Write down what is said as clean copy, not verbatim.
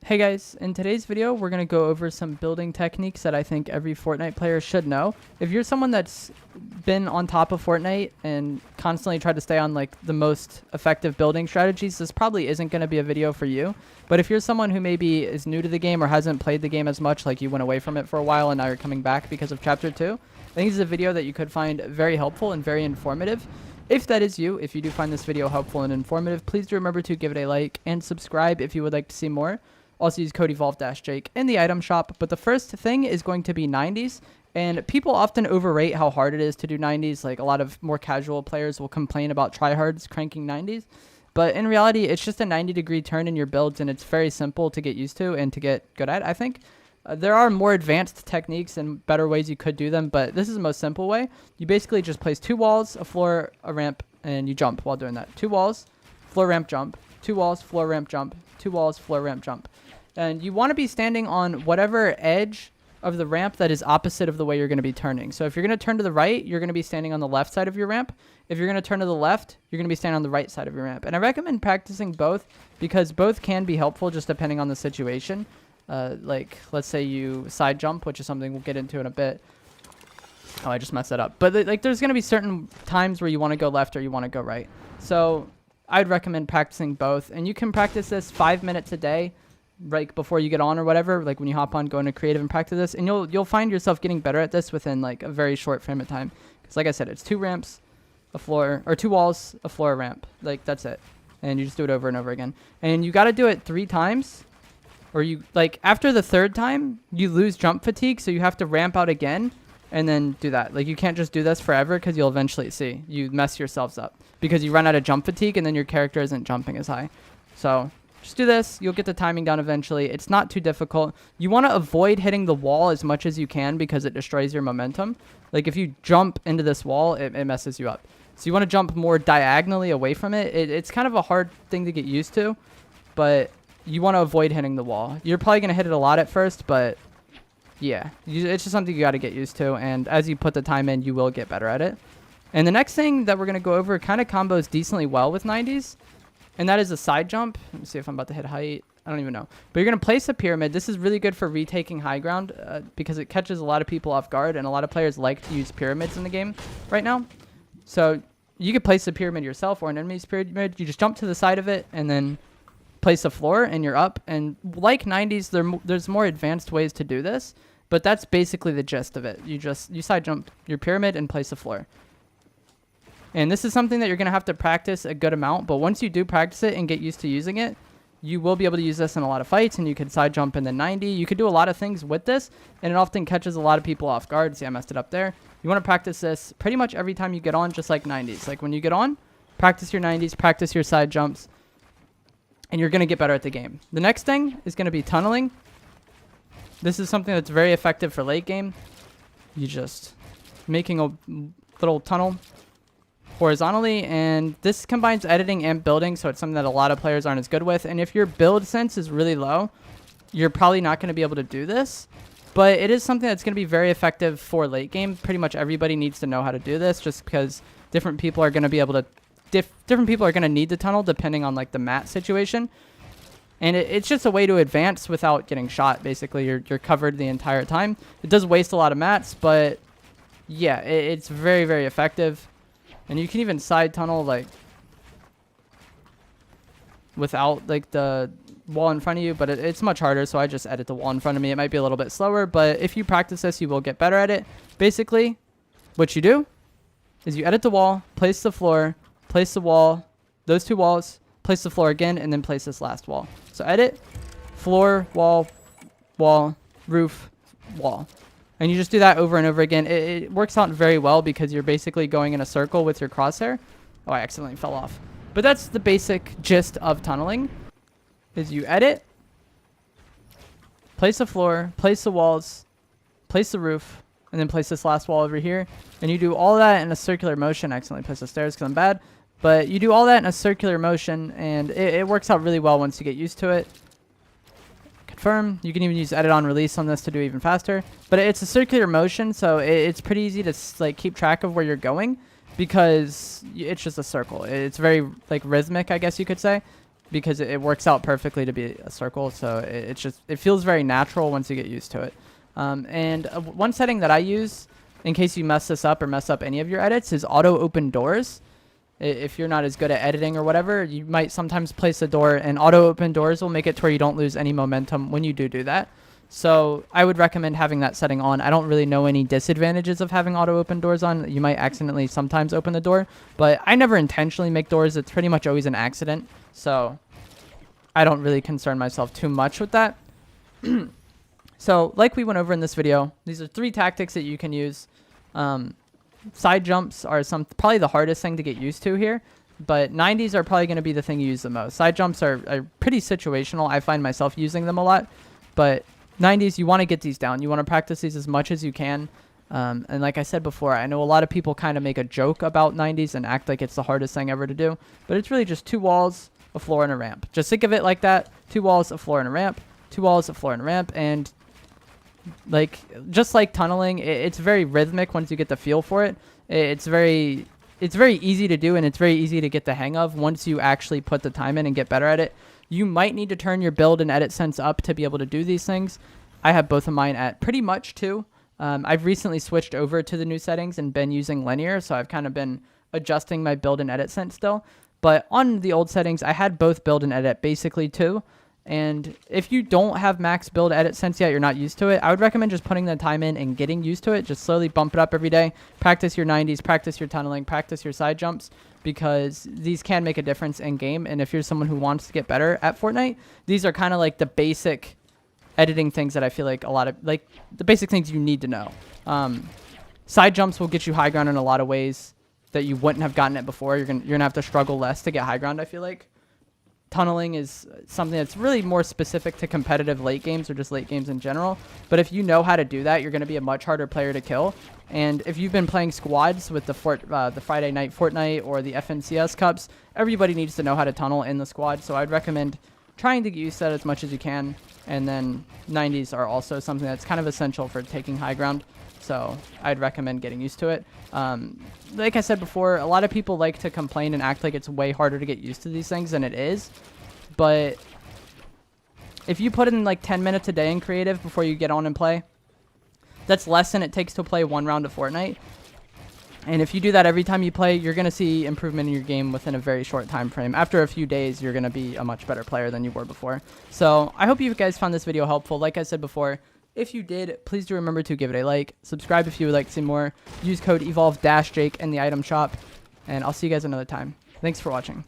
Hey guys, in today's video, we're going to go over some building techniques that I think every Fortnite player should know. If you're someone that's been on top of Fortnite and constantly tried to stay on like the most effective building strategies, this probably isn't going to be a video for you. But if you're someone who maybe is new to the game or hasn't played the game as much, like you went away from it for a while and now you're coming back because of Chapter 2, I think this is a video that you could find very helpful and very informative. If that is you, if you do find this video helpful and informative, please do remember to give it a like and subscribe if you would like to see more. Also use code evolvejake in the item shop. But the first thing is going to be 90s. And people often overrate how hard it is to do 90s. Like a lot of more casual players will complain about tryhards cranking 90s. But in reality, it's just a 90-degree turn in your builds. And it's very simple to get used to and to get good at, I think. There are more advanced techniques and better ways you could do them. But this is the most simple way. You basically just place 2 walls, a floor, a ramp, and you jump while doing that. 2 walls, floor, ramp, jump. 2 walls, floor, ramp, jump. 2 walls, floor, ramp, jump. And you want to be standing on whatever edge of the ramp that is opposite of the way you're going to be turning. So if you're going to turn to the right, you're going to be standing on the left side of your ramp. If you're going to turn to the left, you're going to be standing on the right side of your ramp. And I recommend practicing both because both can be helpful just depending on the situation. Like, let's say you side jump, which is something we'll get into in a bit. Oh, I just messed that up. But like, there's going to be certain times where you want to go left or you want to go right. So I'd recommend practicing both. And you can practice this 5 minutes a day. Right before you get on or whatever, like when you hop on, go into creative and practice this, and you'll find yourself getting better at this within like a very short frame of time. Because like I said, it's 2 ramps, a floor, or 2 walls, a floor, a ramp. Like that's it, and you just do it over and over again. And you got to do it 3 times, or you like after the 3rd time you lose jump fatigue, so you have to ramp out again and then do that. Like you can't just do this forever because you'll eventually see you mess yourselves up because you run out of jump fatigue and then your character isn't jumping as high. So just do this. You'll get the timing down eventually. It's not too difficult. You want to avoid hitting the wall as much as you can because it destroys your momentum. Like if you jump into this wall, it messes you up. So you want to jump more diagonally away from it. It's kind of a hard thing to get used to, but you want to avoid hitting the wall. You're probably going to hit it a lot at first, but yeah, it's just something you got to get used to. And as you put the time in, you will get better at it. And the next thing that we're going to go over kind of combos decently well with 90s. And that is a side jump. Let me see if I'm about to hit height. I don't even know. But you're going to place a pyramid. This is really good for retaking high ground because it catches a lot of people off guard. And a lot of players like to use pyramids in the game right now. So you could place a pyramid yourself or an enemy's pyramid. You just jump to the side of it and then place a floor and you're up. And like 90s, there's more advanced ways to do this. But that's basically the gist of it. You side jump your pyramid and place a floor. And this is something that you're going to have to practice a good amount. But once you do practice it and get used to using it, you will be able to use this in a lot of fights. And you can side jump in the 90. You could do a lot of things with this. And it often catches a lot of people off guard. See, I messed it up there. You want to practice this pretty much every time you get on, just like 90s. Like when you get on, practice your 90s, practice your side jumps. And you're going to get better at the game. The next thing is going to be tunneling. This is something that's very effective for late game. You just making a little tunnel horizontally, and this combines editing and building, so it's something that a lot of players aren't as good with. And if your build sense is really low, you're probably not going to be able to do this, but it is something that's going to be very effective for late game. Pretty much everybody needs to know how to do this just because different people are going to be able to different people are going to need the tunnel depending on like the mat situation. And it's just a way to advance without getting shot. Basically you're covered the entire time. It does waste a lot of mats, but yeah, it's very, very effective. And you can even side tunnel like without like the wall in front of you, but it's much harder. So I just edit the wall in front of me. It might be a little bit slower, but if you practice this, you will get better at it. Basically, what you do is you edit the wall, place the floor, place the wall, those 2 walls, place the floor again, and then place this last wall. So edit, floor, wall, wall, roof, wall. And you just do that over and over again. It works out very well because you're basically going in a circle with your crosshair. Oh, I accidentally fell off. But that's the basic gist of tunneling. Is you edit, place the floor, place the walls, place the roof, and then place this last wall over here. And you do all that in a circular motion. I accidentally placed the stairs because I'm bad. But you do all that in a circular motion, and it works out really well once you get used to it. Confirm. You can even use edit on release on this to do even faster, but it's a circular motion, so it's pretty easy to like keep track of where you're going because it's just a circle. It's very like rhythmic, I guess you could say. because it works out perfectly to be a circle. So it feels very natural once you get used to it. And one setting that I use in case you mess this up or mess up any of your edits is auto open doors. If you're not as good at editing or whatever, you might sometimes place a door, and auto open doors will make it to where you don't lose any momentum when you do that. So I would recommend having that setting on. I don't really know any disadvantages of having auto open doors on. You might accidentally sometimes open the door, but I never intentionally make doors. It's pretty much always an accident. So I don't really concern myself too much with that. So like we went over in this video, these are 3 tactics that you can use. Side jumps are probably the hardest thing to get used to here, but 90s are probably going to be the thing you use the most. Side jumps are pretty situational. I find myself using them a lot, but 90s, you want to get these down. You want to practice these as much as you can. And like I said before, I know a lot of people kind of make a joke about 90s and act like it's the hardest thing ever to do, but it's really just 2 walls, a floor, and a ramp. Just think of it like that. 2 walls, a floor, and a ramp. 2 walls, a floor, and a ramp. And like just like tunneling, it's very rhythmic once you get the feel for it. It's very easy to do, and it's very easy to get the hang of once you actually put the time in and get better at it. You might need to turn your build and edit sense up to be able to do these things. I have both of mine at pretty much 2. I've recently switched over to the new settings and been using linear, so I've kind of been adjusting my build and edit sense still. But on the old settings, I had both build and edit basically 2. And if you don't have max build edit sense yet, you're not used to it, I would recommend just putting the time in and getting used to it. Just slowly bump it up every day. Practice your 90s, practice your tunneling, practice your side jumps, because these can make a difference in game. And if you're someone who wants to get better at Fortnite, these are kind of like the basic editing things that I feel like the basic things you need to know. Side jumps will get you high ground in a lot of ways that you wouldn't have gotten it before. You're gonna have to struggle less to get high ground, I feel like. Tunneling is something that's really more specific to competitive late games or just late games in general. But if you know how to do that, you're going to be a much harder player to kill. And if you've been playing squads with the Friday night Fortnite or the FNCS Cups, everybody needs to know how to tunnel in the squad. So I'd recommend trying to get used to that as much as you can. And then 90s are also something that's kind of essential for taking high ground. So I'd recommend getting used to it. Like I said before, a lot of people like to complain and act like it's way harder to get used to these things than it is. But if you put in like 10 minutes a day in creative before you get on and play, that's less than it takes to play 1 round of Fortnite. And if you do that every time you play, you're going to see improvement in your game within a very short time frame. After a few days, you're going to be a much better player than you were before. So I hope you guys found this video helpful. Like I said before, if you did, please do remember to give it a like. Subscribe if you would like to see more. Use code evolvejake in the item shop. And I'll see you guys another time. Thanks for watching.